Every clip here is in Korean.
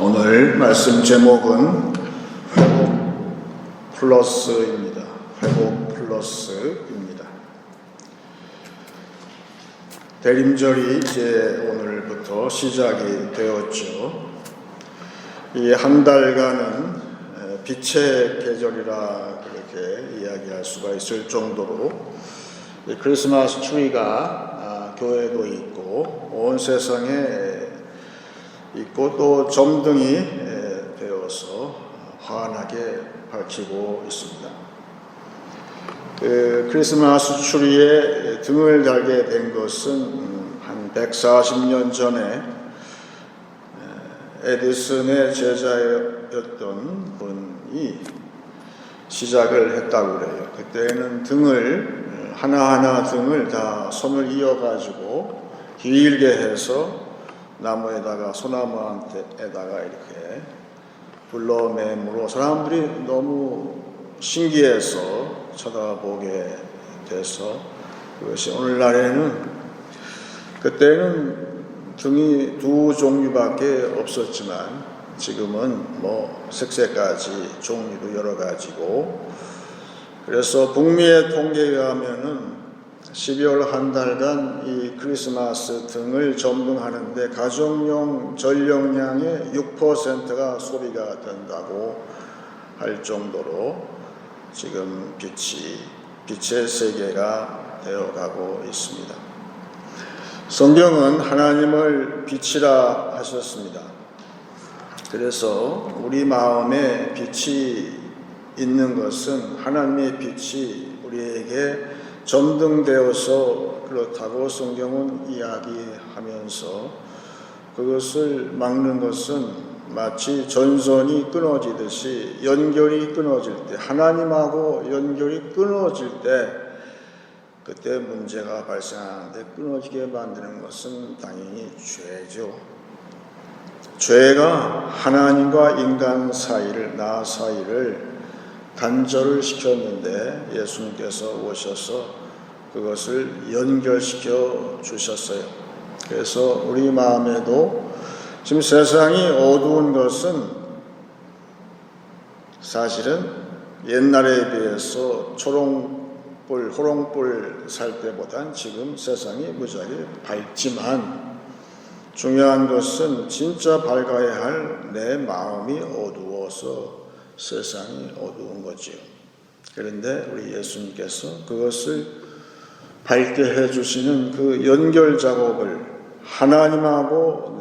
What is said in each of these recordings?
오늘 말씀 제목은 회복 플러스입니다. 회복 플러스입니다. 대림절이 이제 오늘부터 시작이 되었죠. 이 한 달간은 빛의 계절이라 그렇게 이야기할 수가 있을 정도로 크리스마스 트리가 교회도 있고 온 세상에 있고 또 점등이 되어서 환하게 밝히고 있습니다. 크리스마스 트리에 등을 달게 된 것은 한 140년 전에 에디슨의 제자였던 분이 시작을 했다고 그래요. 그때는 등을 하나하나 등을 다 선을 이어가지고 길게 해서 나무에다가 소나무에다가 이렇게 불러매므로 사람들이 너무 신기해서 쳐다보게 돼서 그것이 오늘날에는 그때는 등이 두 종류밖에 없었지만 지금은 뭐 색색까지 종류도 여러 가지고 그래서 북미의 통계에 의하면은 12월 한 달간 이 크리스마스 등을 점등하는데 가정용 전력량의 6%가 소비가 된다고 할 정도로 지금 빛의 세계가 되어가고 있습니다. 성경은 하나님을 빛이라 하셨습니다. 그래서 우리 마음에 빛이 있는 것은 하나님의 빛이 우리에게 점등되어서 그렇다고 성경은 이야기하면서 그것을 막는 것은 마치 전선이 끊어지듯이 연결이 끊어질 때 하나님하고 연결이 끊어질 때 그때 문제가 발생하는데 끊어지게 만드는 것은 당연히 죄죠. 죄가 하나님과 인간 사이를 나 사이를 단절을 시켰는데 예수님께서 오셔서 그것을 연결시켜 주셨어요. 그래서 우리 마음에도 지금 세상이 어두운 것은 사실은 옛날에 비해서 초롱불, 호롱불 살 때보단 지금 세상이 무지하게 밝지만 중요한 것은 진짜 밝아야 할 내 마음이 어두워서 세상이 어두운 거지요. 그런데 우리 예수님께서 그것을 밝게 해주시는 그 연결 작업을 하나님하고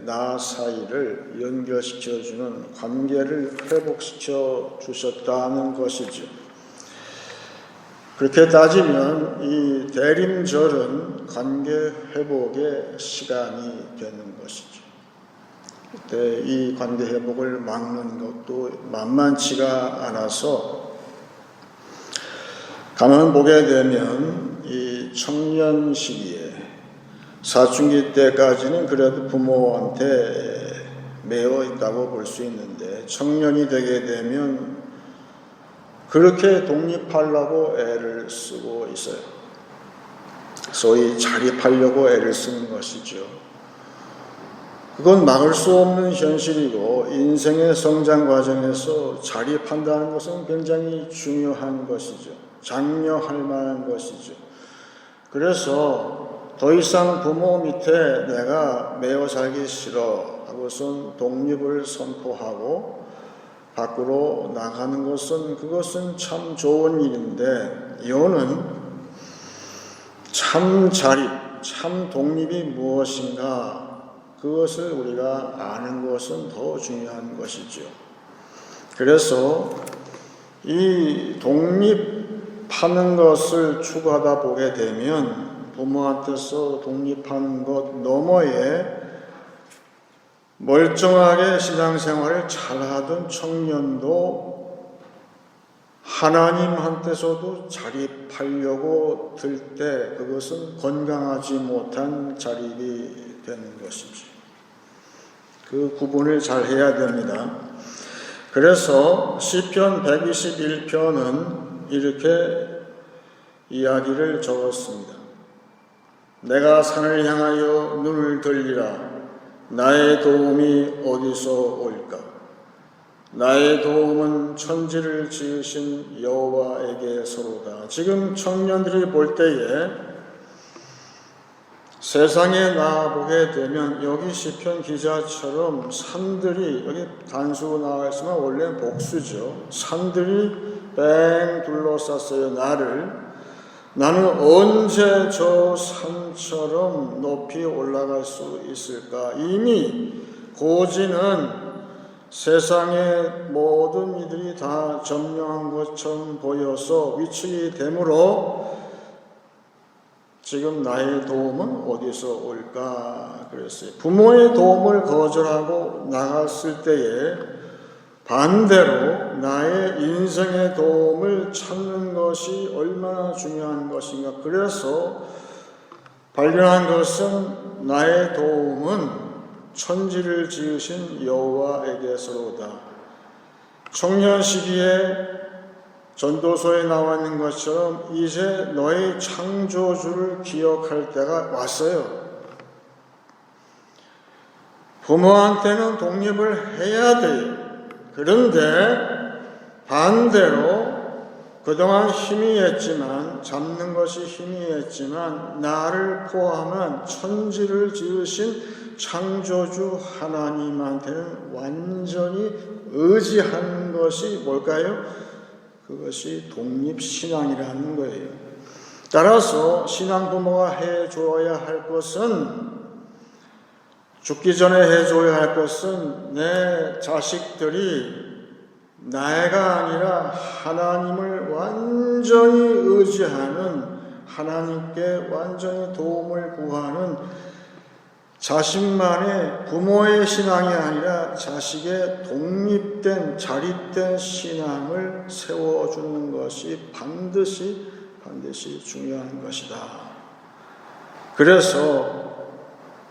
나 사이를 연결시켜주는 관계를 회복시켜 주셨다는 것이죠. 그렇게 따지면 이 대림절은 관계 회복의 시간이 되는 것이죠. 그때 이 관계 회복을 막는 것도 만만치가 않아서 가만 보게 되면 이 청년 시기에 사춘기 때까지는 그래도 부모한테 매여 있다고 볼 수 있는데 청년이 되게 되면 그렇게 독립하려고 애를 쓰고 있어요. 소위 자립하려고 애를 쓰는 것이죠. 그건 막을 수 없는 현실이고 인생의 성장 과정에서 자립한다는 것은 굉장히 중요한 것이죠. 장려할 만한 것이죠. 그래서 더 이상 부모 밑에 내가 매여 살기 싫어 하고선 독립을 선포하고 밖으로 나가는 것은 그것은 참 좋은 일인데 이거는 참 자립, 참 독립이 무엇인가 그것을 우리가 아는 것은 더 중요한 것이죠. 그래서 이 독립하는 것을 추구하다 보게 되면 부모한테서 독립하는 것 너머에 멀쩡하게 신앙생활을 잘하던 청년도 하나님한테서도 자립하려고 들 때 그것은 건강하지 못한 자립이 되는 것이죠. 그 구분을 잘 해야 됩니다. 그래서 시편 121편은 이렇게 이야기를 적었습니다. 내가 산을 향하여 눈을 돌리라. 나의 도움이 어디서 올까? 나의 도움은 천지를 지으신 여호와에게서로다. 지금 청년들이 볼 때에 세상에 나아보게 되면 여기 시편 기자처럼 산들이, 여기 단수 나와 있으면 원래는 복수죠. 산들이 뺑 둘러쌌어요. 나는 언제 저 산처럼 높이 올라갈 수 있을까? 이미 고지는 세상의 모든 이들이 다 점령한 것처럼 보여서 위축이 되므로 지금 나의 도움은 어디서 올까? 그랬어요. 부모의 도움을 거절하고 나갔을 때에 반대로 나의 인생의 도움을 찾는 것이 얼마나 중요한 것인가. 그래서 발견한 것은 나의 도움은 천지를 지으신 여호와에게서로다. 청년 시기에 전도서에 나와 있는 것처럼 이제 너의 창조주를 기억할 때가 왔어요. 부모한테는 독립을 해야 돼요. 그런데 반대로 그동안 희미했지만, 잡는 것이 희미했지만 나를 포함한 천지를 지으신 창조주 하나님한테는 완전히 의지하는 것이 뭘까요? 그것이 독립신앙이라는 거예요. 따라서 신앙 부모가 해줘야 할 것은, 죽기 전에 해줘야 할 것은 내 자식들이 나가 아니라 하나님을 완전히 의지하는, 하나님께 완전히 도움을 구하는 자신만의 부모의 신앙이 아니라 자식의 독립된 자립된 신앙을 세워주는 것이 반드시 중요한 것이다. 그래서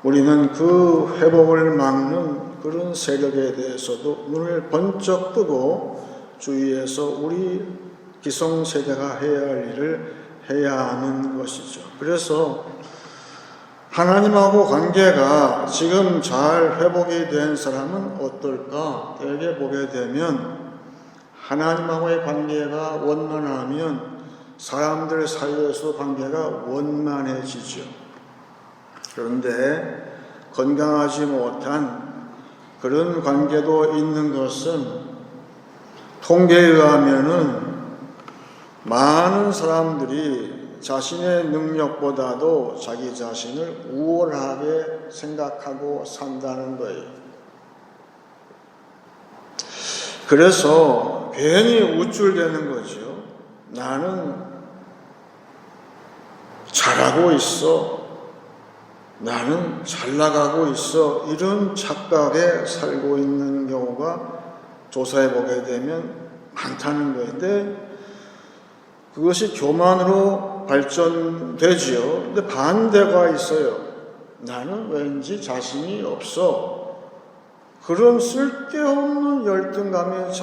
우리는 그 회복을 막는 그런 세력에 대해서도 눈을 번쩍 뜨고 주위에서 우리 기성세대가 해야 할 일을 해야 하는 것이죠. 그래서 하나님하고 관계가 지금 잘 회복이 된 사람은 어떨까? 대개 보게 되면 하나님하고의 관계가 원만하면 사람들 사이에서 관계가 원만해지죠. 그런데 건강하지 못한 그런 관계도 있는 것은 통계에 의하면은 많은 사람들이 자신의 능력보다도 자기 자신을 우월하게 생각하고 산다는 거예요. 그래서 괜히 우쭐대는 거죠. 나는 잘하고 있어. 나는 잘 나가고 있어. 이런 착각에 살고 있는 경우가 조사해 보게 되면 많다는 거인데, 그것이 교만으로 발전되지요. 근데 반대가 있어요. 나는 왠지 자신이 없어. 그런 쓸데없는 열등감에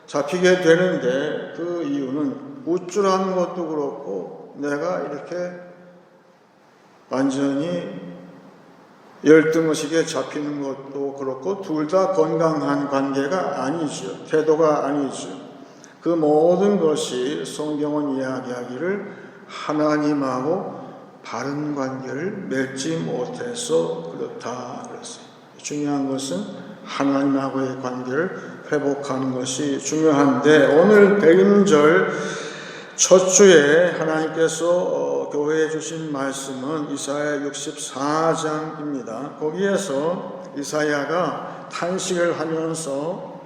잡히게 되는데, 그 이유는 우쭐하는 것도 그렇고 내가 이렇게 완전히 열등의식에 잡히는 것도 그렇고 둘 다 건강한 관계가 아니죠. 태도가 아니죠. 그 모든 것이 성경은 이야기하기를 하나님하고 바른 관계를 맺지 못해서 그렇다 그랬어요. 중요한 것은 하나님하고의 관계를 회복하는 것이 중요한데, 오늘 백임절 첫 주에 하나님께서 교회에 주신 말씀은 이사야 64장입니다. 거기에서 이사야가 탄식을 하면서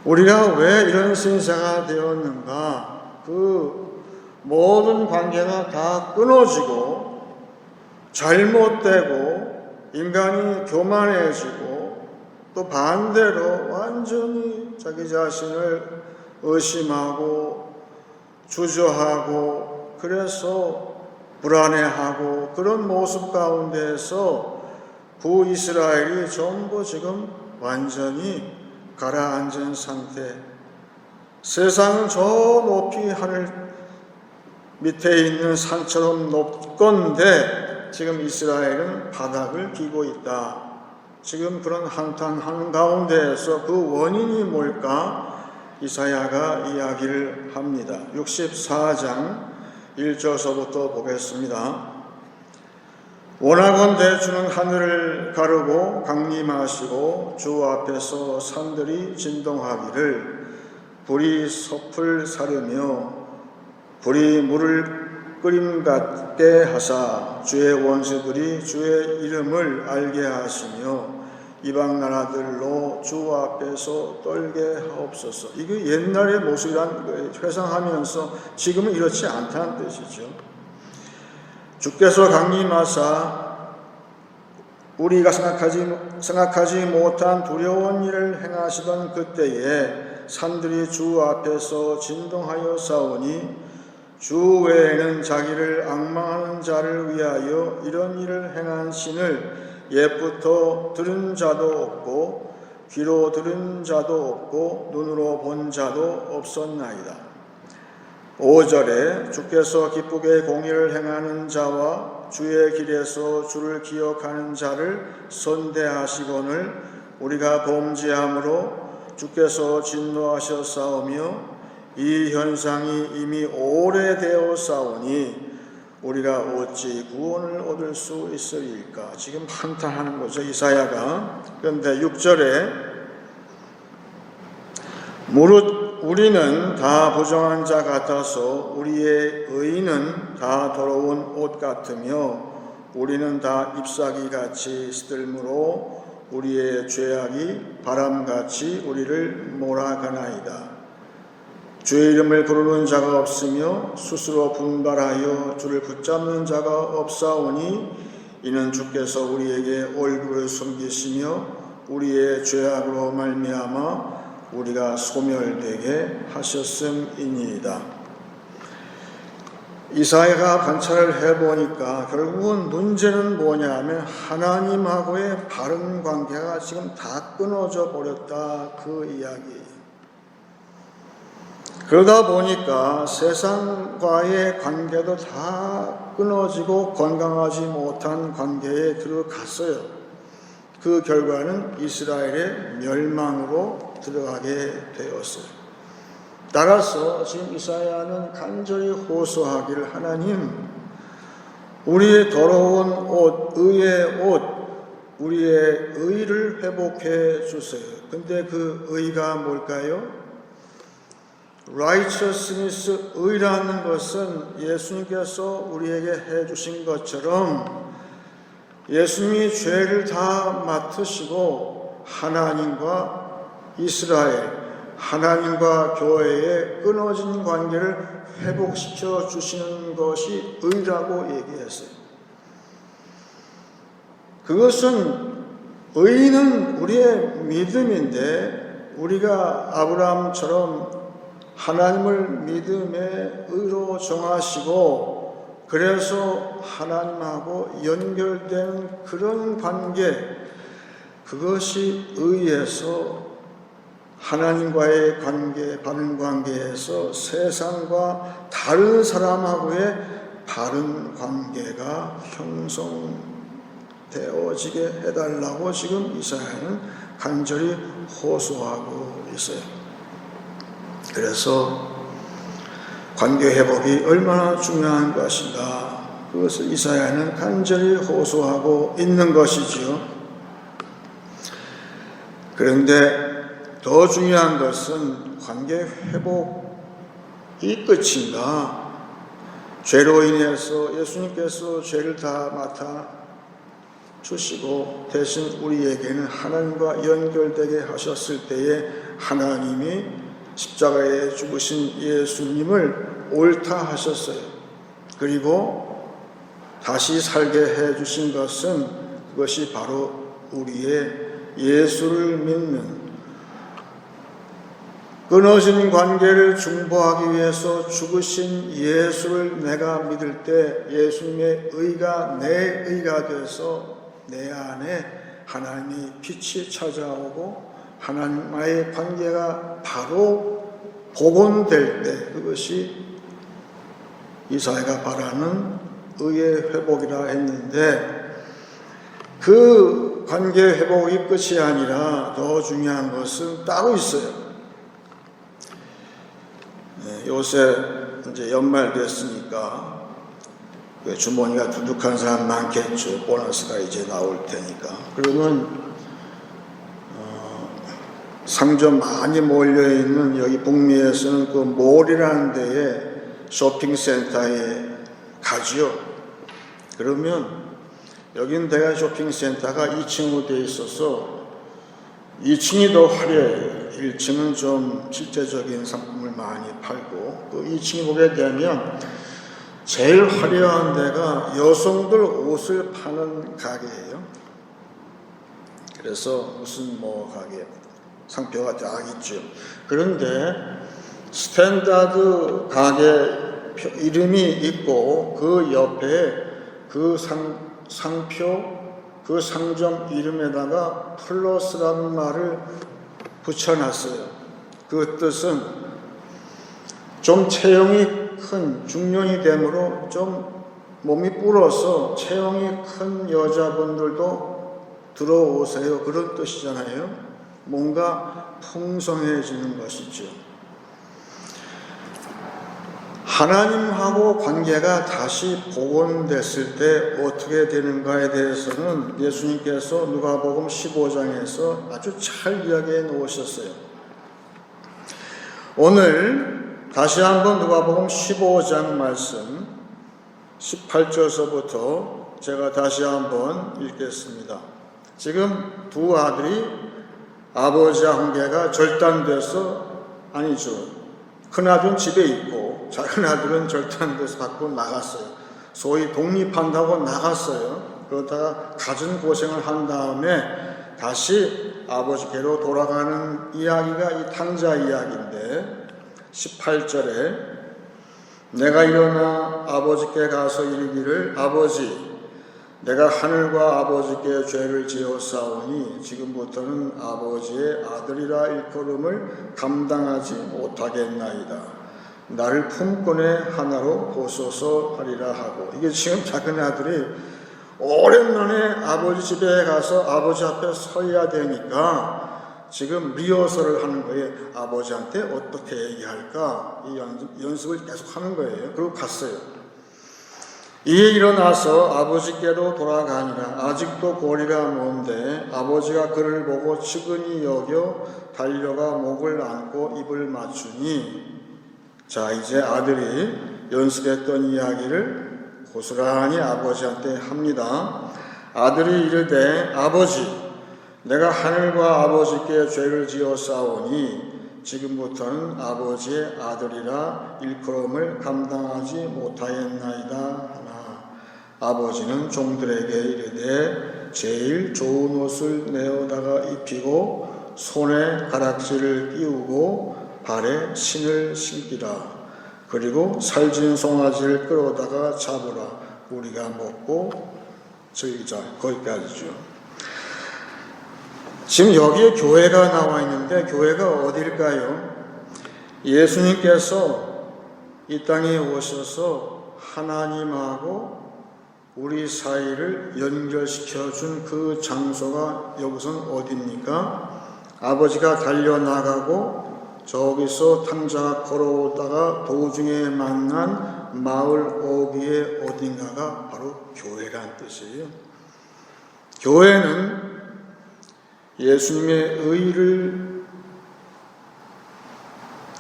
우리가 왜 이런 신세가 되었는가, 그 모든 관계가 다 끊어지고 잘못되고 인간이 교만해지고 또 반대로 완전히 자기 자신을 의심하고 주저하고 그래서 불안해하고 그런 모습 가운데에서 구이스라엘이 전부 지금 완전히 가라앉은 상태. 세상은 저 높이 하늘 밑에 있는 산처럼 높건데 지금 이스라엘은 바닥을 기고 있다. 지금 그런 한탄하는 가운데에서 그 원인이 뭘까? 이사야가 이야기를 합니다. 64장 1절서부터 보겠습니다. 원하건대 주는 하늘을 가르고 강림하시고 주 앞에서 산들이 진동하기를 불이 섭을 사르며 불이 물을 끓임 같게 하사 주의 원수들이 주의 이름을 알게 하시며 이방 나라들로 주 앞에서 떨게 하옵소서. 이게 옛날의 모습이란 회상하면서 지금은 이렇지 않다는 뜻이죠. 주께서 강림하사 우리가 생각하지 못한 두려운 일을 행하시던 그때에 산들이 주 앞에서 진동하여 싸우니 주 외에는 자기를 앙망하는 자를 위하여 이런 일을 행한 신을 옛부터 들은 자도 없고 귀로 들은 자도 없고 눈으로 본 자도 없었나이다. 5절에 주께서 기쁘게 공의를 행하는 자와 주의 길에서 주를 기억하는 자를 선대하시거늘 우리가 범죄함으로 주께서 진노하셨사오며 이 현상이 이미 오래되어 싸우니 우리가 어찌 구원을 얻을 수 있으리까? 지금 한탄하는 거죠, 이사야가. 그런데 6절에 무릇 우리는 다 부정한 자 같아서 우리의 의는 다 더러운 옷 같으며 우리는 다 잎사귀 같이 시들므로 우리의 죄악이 바람같이 우리를 몰아가나이다. 주의 이름을 부르는 자가 없으며 스스로 분발하여 주를 붙잡는 자가 없사오니 이는 주께서 우리에게 얼굴을 숨기시며 우리의 죄악으로 말미암아 우리가 소멸되게 하셨음이니이다. 이사야가 관찰을 해보니까 결국은 문제는 뭐냐 하면 하나님하고의 바른 관계가 지금 다 끊어져 버렸다, 그 이야기. 그러다 보니까 세상과의 관계도 다 끊어지고 건강하지 못한 관계에 들어갔어요. 그 결과는 이스라엘의 멸망으로 들어가게 되었어요. 따라서 지금 이사야는 간절히 호소하기를 하나님, 우리의 더러운 옷, 의의 옷, 우리의 의를 회복해 주세요. 근데 그 의가 뭘까요? righteousness, 의라는 것은 예수님께서 우리에게 해주신 것처럼 예수님이 죄를 다 맡으시고 하나님과 이스라엘, 하나님과 교회의 끊어진 관계를 회복시켜 주시는 것이 의라고 얘기했어요. 그것은 의는 우리의 믿음인데 우리가 아브라함처럼 하나님을 믿음의 의로 정하시고 그래서 하나님하고 연결된 그런 관계, 그것이 의에서 하나님과의 관계, 바른 관계에서 세상과 다른 사람하고의 바른 관계가 형성되어지게 해달라고 지금 이사야는 간절히 호소하고 있어요. 그래서 관계 회복이 얼마나 중요한 것인가, 그것을 이사야는 간절히 호소하고 있는 것이지요. 그런데 더 중요한 것은 관계 회복이 끝인가? 죄로 인해서 예수님께서 죄를 다 맡아 주시고 대신 우리에게는 하나님과 연결되게 하셨을 때에 하나님이 십자가에 죽으신 예수님을 옳다 하셨어요. 그리고 다시 살게 해주신 것은 그것이 바로 우리의 예수를 믿는, 끊어진 관계를 중보하기 위해서 죽으신 예수를 내가 믿을 때 예수님의 의가 내 의가 돼서 내 안에 하나님의 빛이 찾아오고 하나님과의 관계가 바로 복원될 때, 그것이 이사야가 바라는 의의 회복이라 했는데 그 관계 회복이 끝이 아니라 더 중요한 것은 따로 있어요. 요새 이제 연말 됐으니까 주머니가 두둑한 사람 많겠죠. 보너스가 이제 나올 테니까. 그러면 상점 많이 몰려있는 여기 북미에서는 그 몰이라는 데에 쇼핑센터에 가지요. 그러면 여긴 대가 쇼핑센터가 2층으로 되어 있어서 2층이 더 화려해요. 1층은 좀 실제적인 상품을 많이 팔고 그 2층에 보게 되면 제일 화려한 데가 여성들 옷을 파는 가게예요. 그래서 무슨 뭐 가게 상표가 딱 있죠. 그런데 스탠다드 가게 이름이 있고 그 옆에 그 상표 그 상점 이름에다가 플러스라는 말을 붙여놨어요. 그 뜻은 좀 체형이 큰 중년이 되므로 좀 몸이 불어서 체형이 큰 여자분들도 들어오세요. 그런 뜻이잖아요. 뭔가 풍성해지는 것이죠. 하나님하고 관계가 다시 복원됐을 때 어떻게 되는가에 대해서는 예수님께서 누가복음 15장에서 아주 잘 이야기해 놓으셨어요. 오늘 다시 한번 누가복음 15장 말씀 18절서부터 제가 다시 한번 읽겠습니다. 지금 두 아들이 아버지와 관계가 절단돼서 아니죠. 큰아들은 집에 있고 작은 아들은 절단돼서 밖으로 나갔어요. 소위 독립한다고 나갔어요. 그러다가 갖은 고생을 한 다음에 다시 아버지께로 돌아가는 이야기가 이 탕자 이야기인데 18절에 내가 일어나 아버지께 가서 이르기를 아버지 내가 하늘과 아버지께 죄를 지었사오니 지금부터는 아버지의 아들이라 일컬음을 감당하지 못하겠나이다. 나를 품꾼의 하나로 보소서 하리라 하고 이게 지금 작은 아들이 오랜만에 아버지 집에 가서 아버지 앞에 서야 되니까 지금 리허설을 하는 거예요. 아버지한테 어떻게 얘기할까 이 연습을 계속 하는 거예요. 그리고 갔어요. 이에 일어나서 아버지께로 돌아가니라. 아직도 거리가 먼데 아버지가 그를 보고 측은히 여겨 달려가 목을 안고 입을 맞추니 자 이제 아들이 연습했던 이야기를 고스란히 아버지한테 합니다. 아들이 이르되 아버지 내가 하늘과 아버지께 죄를 지었사오니 지금부터는 아버지의 아들이라 일컬음을 감당하지 못하겠나이다 하나 아버지는 종들에게 이르되 제일 좋은 옷을 내어다가 입히고 손에 가락지를 끼우고 발에 신을 신기라. 그리고 살진 송아지를 끌어다가 잡으라. 우리가 먹고 즐기자. 거기까지죠. 지금 여기에 교회가 나와 있는데 교회가 어딜까요? 예수님께서 이 땅에 오셔서 하나님하고 우리 사이를 연결시켜준 그 장소가 여기서는 어디입니까? 아버지가 달려나가고 저기서 탕자가 걸어오다가 도중에 만난 마을 어귀의 어딘가가 바로 교회란 뜻이에요. 교회는 예수님의 의를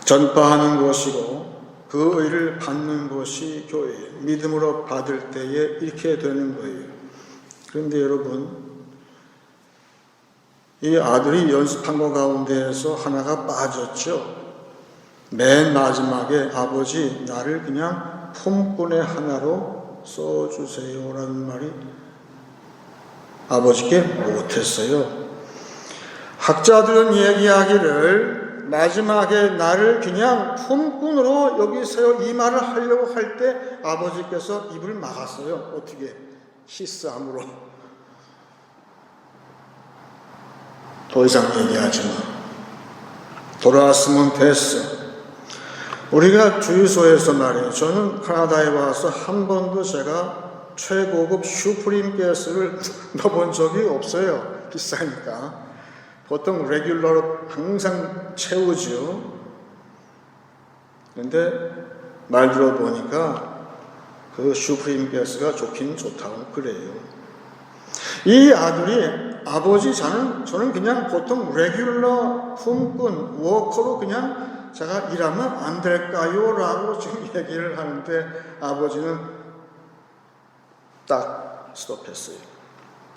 전파하는 곳이고 그 의를 받는 것이 교회예요. 믿음으로 받을 때에 이렇게 되는 거예요. 그런데 여러분, 이 아들이 연습한 것 가운데에서 하나가 빠졌죠. 맨 마지막에 아버지 나를 그냥 품꾼의 하나로 써주세요라는 말이 아버지께 못했어요. 학자들은 얘기하기를 마지막에 나를 그냥 품꾼으로 여기세요 이 말을 하려고 할 때 아버지께서 입을 막았어요. 어떻게? 히스함으로. 더 이상 얘기하지 마. 돌아왔으면 됐어. 우리가 주유소에서 말이에요. 저는 캐나다에 와서 한 번도 제가 최고급 슈프림 가스를 넣어본 적이 없어요. 비싸니까. 보통 레귤러로 항상 채우죠. 근데 말 들어보니까 그 슈프림 가스가 좋긴 좋다고 그래요. 이 아들이 아버지 저는 그냥 보통 레귤러 품꾼 워커로 그냥 제가 일하면 안 될까요? 라고 지금 얘기를 하는데 아버지는 딱 스톱했어요.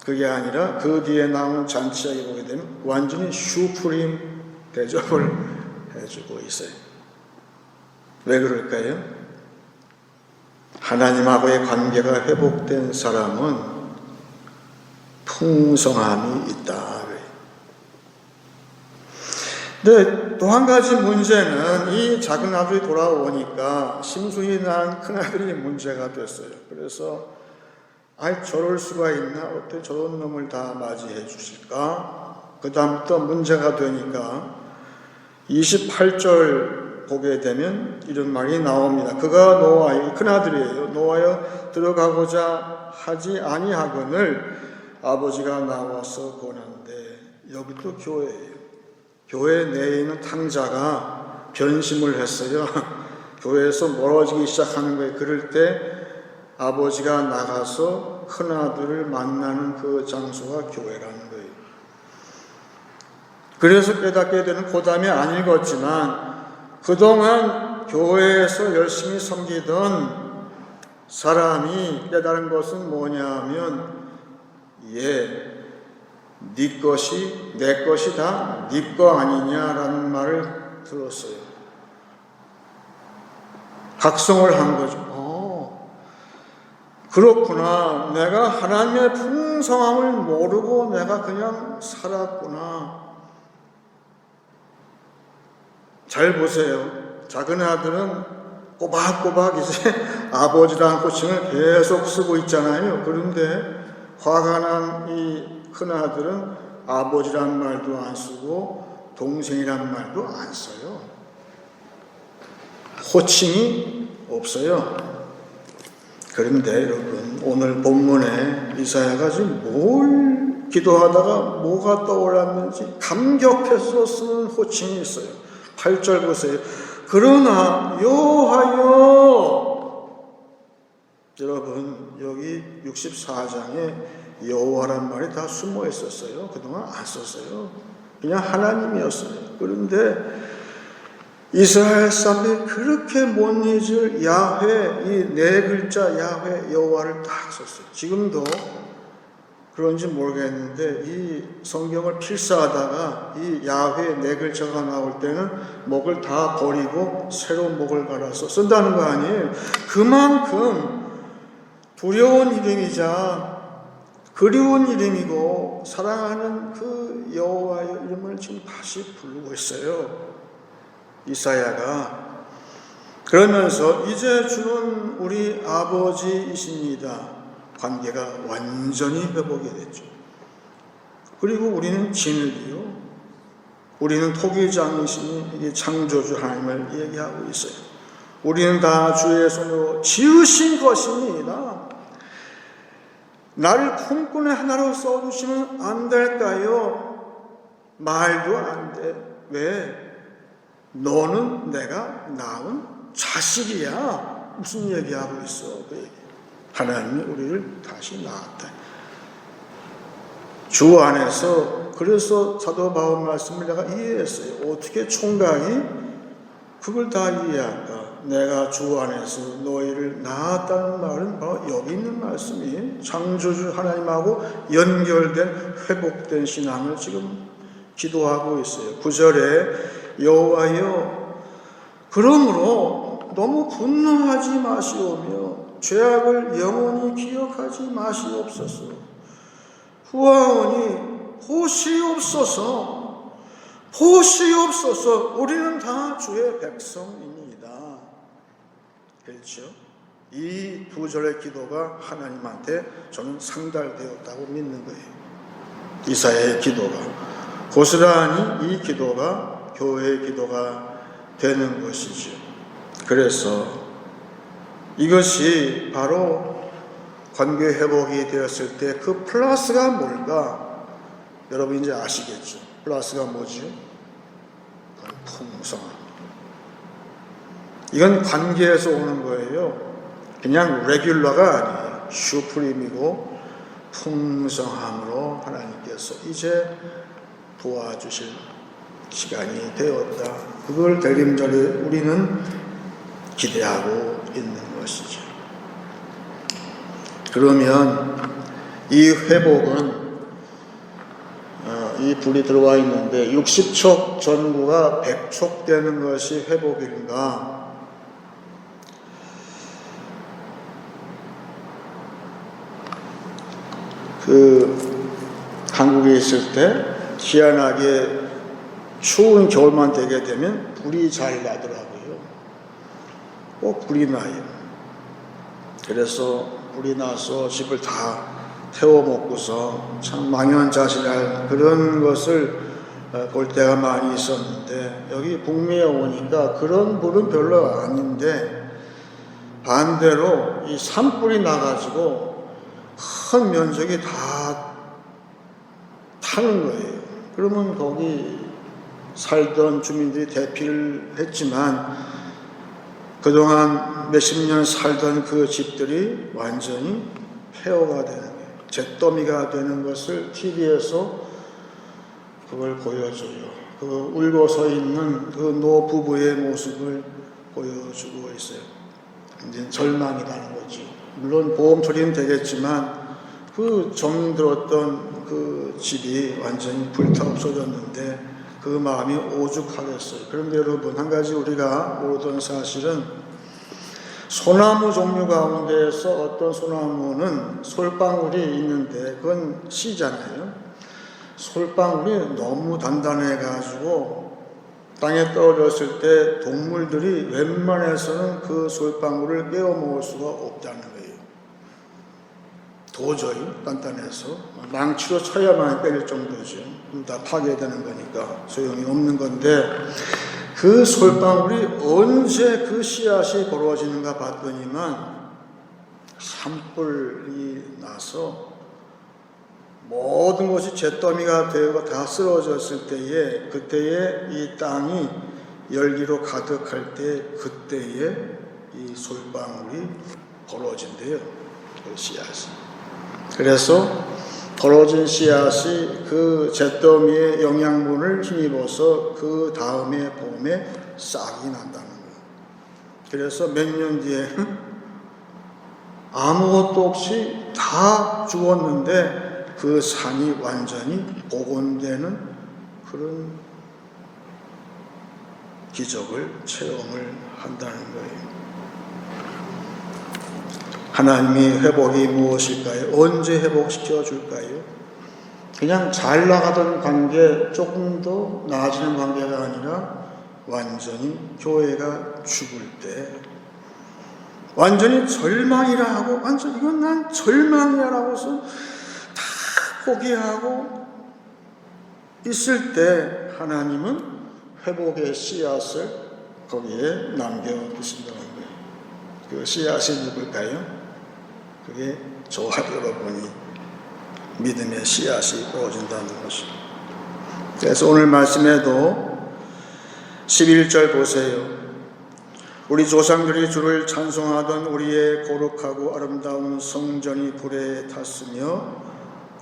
그게 아니라 그 뒤에 나오는 잔치하게 보게 되면 완전히 슈프림 대접을 해주고 있어요. 왜 그럴까요? 하나님하고의 관계가 회복된 사람은 풍성함이 있다. 근데 또 한 가지 문제는 이 작은 아들이 돌아오니까 심수이 난 큰아들이 문제가 됐어요. 그래서 저럴 수가 있나? 어떻게 저런 놈을 다 맞이해 주실까? 그 다음부터 문제가 되니까 28절 보게 되면 이런 말이 나옵니다. 그가 노아의 큰아들이에요. 노아여 들어가고자 하지 아니하거늘 아버지가 나와서 보는데 여기도 교회예요. 교회 내에 있는 탕자가 변심을 했어요. 교회에서 멀어지기 시작하는 거예요. 그럴 때 아버지가 나가서 큰아들을 만나는 그 장소가 교회라는 거예요. 그래서 깨닫게 되는 고담이 안 읽었지만 그동안 교회에서 열심히 섬기던 사람이 깨달은 것은 뭐냐면 네 것이 내 것이 다 네 거 아니냐라는 말을 들었어요. 각성을 한 거죠. 그렇구나. 내가 하나님의 풍성함을 모르고 내가 그냥 살았구나. 잘 보세요. 작은 아들은 꼬박꼬박 이제 아버지라는 호칭을 계속 쓰고 있잖아요. 그런데 화가 난 이 큰아들은 아버지란 말도 안 쓰고 동생이란 말도 안 써요. 호칭이 없어요. 그런데 여러분 오늘 본문에 이사야가 지금 뭘 기도하다가 뭐가 떠올랐는지 감격해서 쓰는 호칭이 있어요. 8절 보세요. 그러나 여호와여, 여러분 여기 64장에 여호와란 말이 다 숨어 있었어요. 그동안 안 썼어요. 그냥 하나님이었어요. 그런데 이스라엘 사람들이 그렇게 못 잊을 야훼, 이 네 글자 야훼 여호와를 딱 썼어요. 지금도 그런지 모르겠는데 이 성경을 필사하다가 이 야훼 네 글자가 나올 때는 목을 다 버리고 새로운 목을 갈아서 쓴다는 거 아니에요. 그만큼 두려운 이름이자 그리운 이름이고 사랑하는 그 여호와의 이름을 지금 다시 부르고 있어요. 이사야가. 그러면서 이제 주는 우리 아버지이십니다. 관계가 완전히 회복이 됐죠. 그리고 우리는 진흙이요. 우리는 토기장이시니 창조주 하나님을 얘기하고 있어요. 우리는 다 주의 손으로 지으신 것입니다. 나를 품꾼의 하나로 써주시면 안 될까요? 말도 안 돼. 왜? 너는 내가 낳은 자식이야. 무슨 얘기하고 있어? 그 얘기. 하나님이 우리를 다시 낳았다. 주 안에서. 그래서 사도 바울 말씀을 내가 이해했어요. 어떻게 총각이 그걸 다 이해할까? 내가 주 안에서 너희를 낳았다는 말은 바로 여기 있는 말씀이 창조주 하나님하고 연결된 회복된 신앙을 지금 기도하고 있어요. 9절에 여호와여, 그러므로 너무 분노하지 마시오며 죄악을 영원히 기억하지 마시옵소서. 후하오니 보시옵소서. 보시옵소서. 우리는 다 주의 백성입니다. 그렇죠? 이 두 절의 기도가 하나님한테 저는 상달되었다고 믿는 거예요. 이사야의 기도가 고스란히 이 기도가 교회의 기도가 되는 것이죠. 그래서 이것이 바로 관계 회복이 되었을 때 그 플러스가 뭘까? 여러분 이제 아시겠죠? 플러스가 뭐지? 풍성함. 이건 관계에서 오는 거예요. 그냥 레귤러가 아니에요. 슈프림이고 풍성함으로 하나님께서 이제 도와주실 시간이 되었다. 그걸 대림절에 우리는 기대하고 있는 것이죠. 그러면 이 회복은 이 불이 들어와 있는데 60촉 전구가 100촉 되는 것이 회복인가? 한국에 있을 때 희한하게 추운 겨울만 되게 되면 불이 잘 나더라고요. 꼭 불이 나요. 그래서 불이 나서 집을 다 태워 먹고서 참 망연자실할 그런 것을 볼 때가 많이 있었는데, 여기 북미에 오니까 그런 불은 별로 아닌데 반대로 이 산불이 나가지고 큰 면적이 다 타는 거예요. 그러면 거기 살던 주민들이 대피를 했지만 그동안 몇십 년 살던 그 집들이 완전히 폐허가 되는 거예요. 잿더미가 되는 것을 TV에서 그걸 보여줘요. 그 울고 서 있는 그 노부부의 모습을 보여주고 있어요. 이제 절망이라는 거지. 물론 보험 처리는 되겠지만 그 정들었던 그 집이 완전히 불타 없어졌는데 그 마음이 오죽하겠어요. 그런데 여러분, 한 가지 우리가 모르던 사실은 소나무 종류 가운데에서 어떤 소나무는 솔방울이 있는데 그건 씨잖아요. 솔방울이 너무 단단해 가지고 땅에 떨어졌을 때 동물들이 웬만해서는 그 솔방울을 빼어 먹을 수가 없다는 거예요. 도저히 단단해서 망치로 쳐야만 빼릴 정도죠. 다 파괴되는 거니까 소용이 없는 건데, 그 솔방울이 언제 그 씨앗이 벌어지는가 봤더니만 산불이 나서 모든 것이 잿더미가 되고 다 쓰러졌을 때에, 그때에 이 땅이 열기로 가득할 때, 그때에 이 솔방울이 벌어진대요. 그 씨앗이. 그래서 벌어진 씨앗이 그 잿더미의 영양분을 힘입어서 그 다음에 봄에 싹이 난다는 거예요. 그래서 몇 년 뒤에 아무것도 없이 다 죽었는데 그 산이 완전히 복원되는 그런 기적을 체험을 한다는 거예요. 하나님의 회복이 무엇일까요? 언제 회복시켜 줄까요? 그냥 잘 나가던 관계, 조금 더 나아지는 관계가 아니라 완전히 교회가 죽을 때, 완전히 절망이라 하고, 완전 이건 난 절망이야 라고서 다 포기하고 있을 때 하나님은 회복의 씨앗을 거기에 남겨두신다는 거예요. 그 씨앗이 누굴까요? 그게 저와 여러분이 믿음의 씨앗이 부어진다는 것입니다. 그래서 오늘 말씀에도 11절 보세요. 우리 조상들이 주를 찬송하던 우리의 거룩하고 아름다운 성전이 불에 탔으며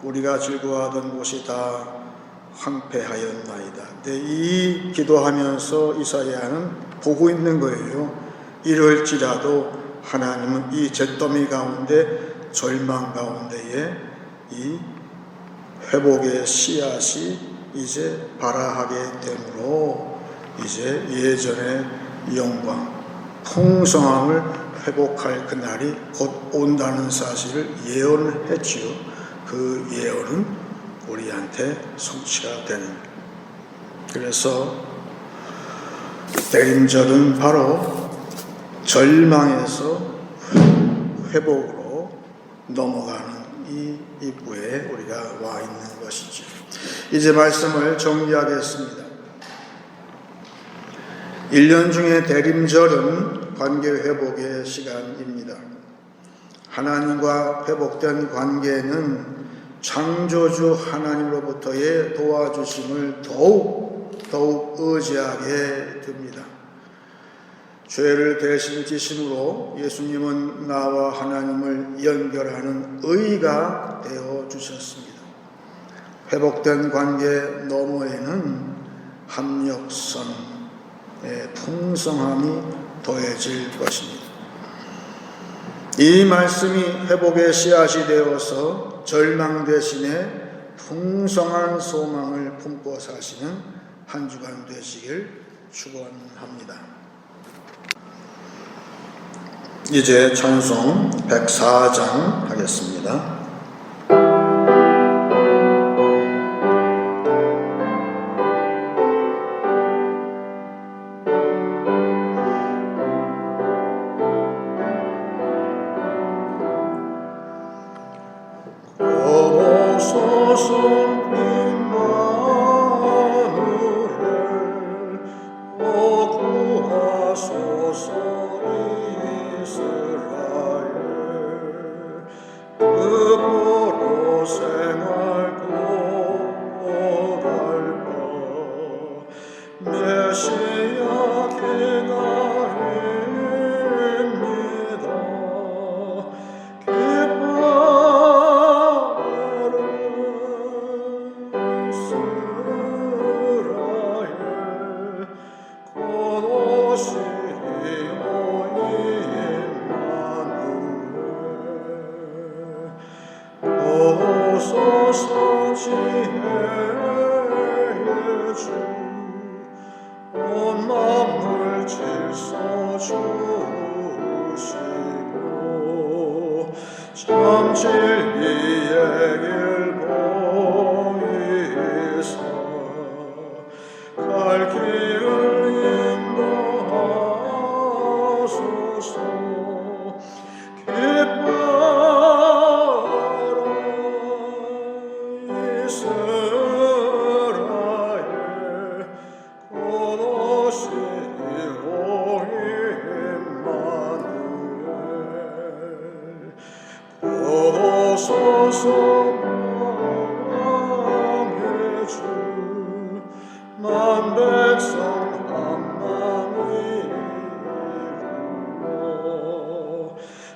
우리가 즐거워하던 곳이 다 황폐하였나이다. 이 기도하면서 이사야는 보고 있는 거예요. 이럴지라도 하나님은 이 잿더미 가운데, 절망 가운데에 이 회복의 씨앗이 이제 발아하게 되므로 이제 예전의 영광, 풍성함을 회복할 그날이 곧 온다는 사실을 예언을 했지요. 그 예언은 우리한테 성취가 되는. 그래서 대림절은 바로 절망에서 회복으로 넘어가는 이 입구에 우리가 와 있는 것이죠. 이제 말씀을 정리하겠습니다. 1년 중에 대림절은 관계 회복의 시간입니다. 하나님과 회복된 관계는 창조주 하나님으로부터의 도와주심을 더욱 의지하게 됩니다. 죄를 대신 지심으로 예수님은 나와 하나님을 연결하는 의가 되어 주셨습니다. 회복된 관계 너머에는 합력성의 풍성함이 더해질 것입니다. 이 말씀이 회복의 씨앗이 되어서 절망 대신에 풍성한 소망을 품고 사시는 한 주간 되시길 축원합니다. 이제 찬송 104장 하겠습니다.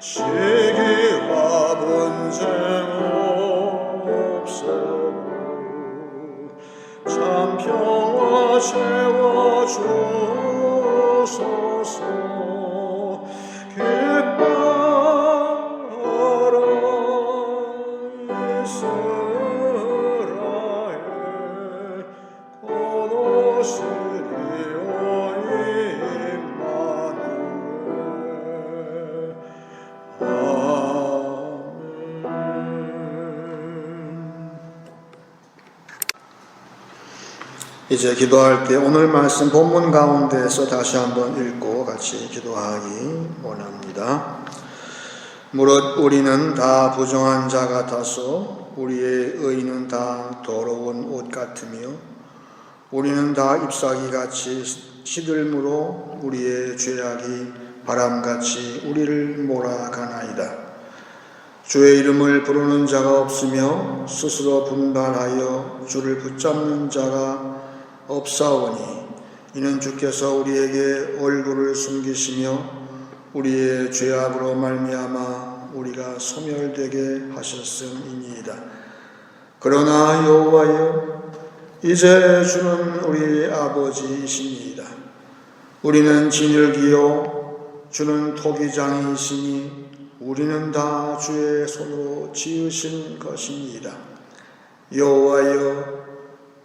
시기와 분쟁 없애고 참 평화 채워주소서. 기뻐라 이스라엘 곧 오시리오 임마누엘. 이제 기도할 때 오늘 말씀 본문 가운데서 다시 한번 읽고 같이 기도하기 원합니다. 무릇 우리는 다 부정한 자 같아서 우리의 의는 다 더러운 옷 같으며 우리는 다 잎사귀같이 시들므로 우리의 죄악이 바람같이 우리를 몰아가나이다. 주의 이름을 부르는 자가 없으며 스스로 분발하여 주를 붙잡는 자가 없사오니 이는 주께서 우리에게 얼굴을 숨기시며 우리의 죄악으로 말미암아 우리가 소멸되게 하셨음이니이다. 그러나 여호와여 이제 주는 우리 아버지이시니이다. 우리는 진흙이요 주는 토기장이시니 우리는 다 주의 손으로 지으신 것이니이다. 여호와여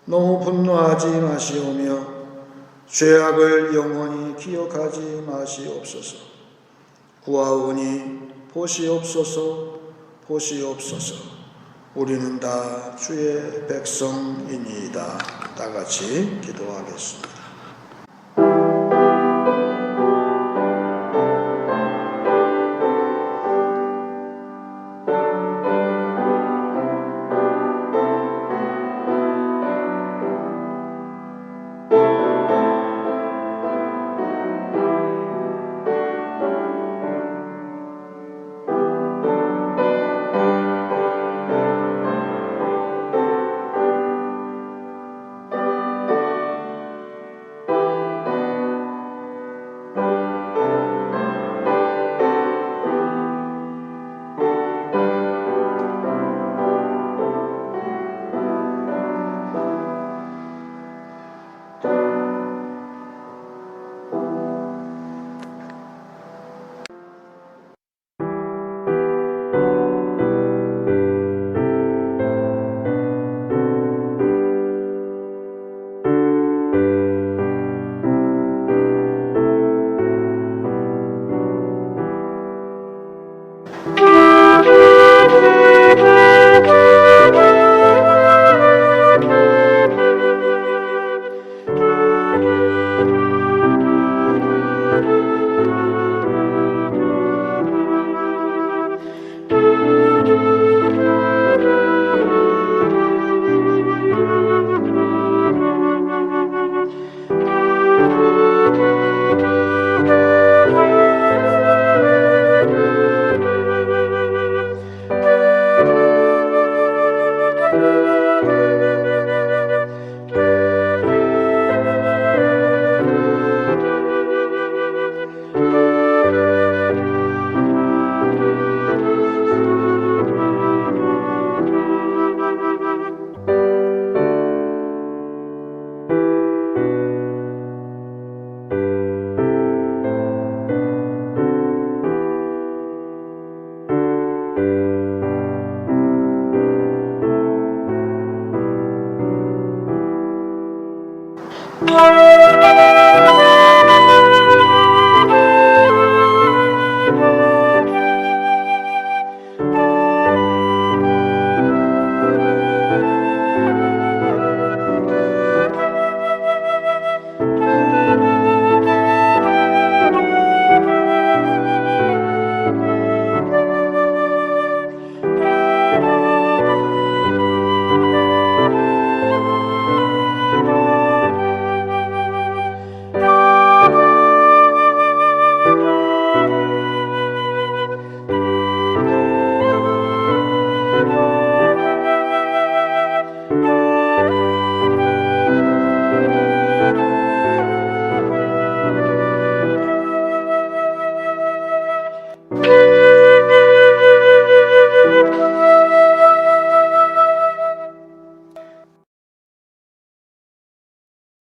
너무 분노하지 마시오며 죄악을 영원히 기억하지 마시옵소서. 구하오니 보시옵소서. 보시옵소서. 우리는 다 주의 백성이니이다. 다 같이 기도하겠습니다. 아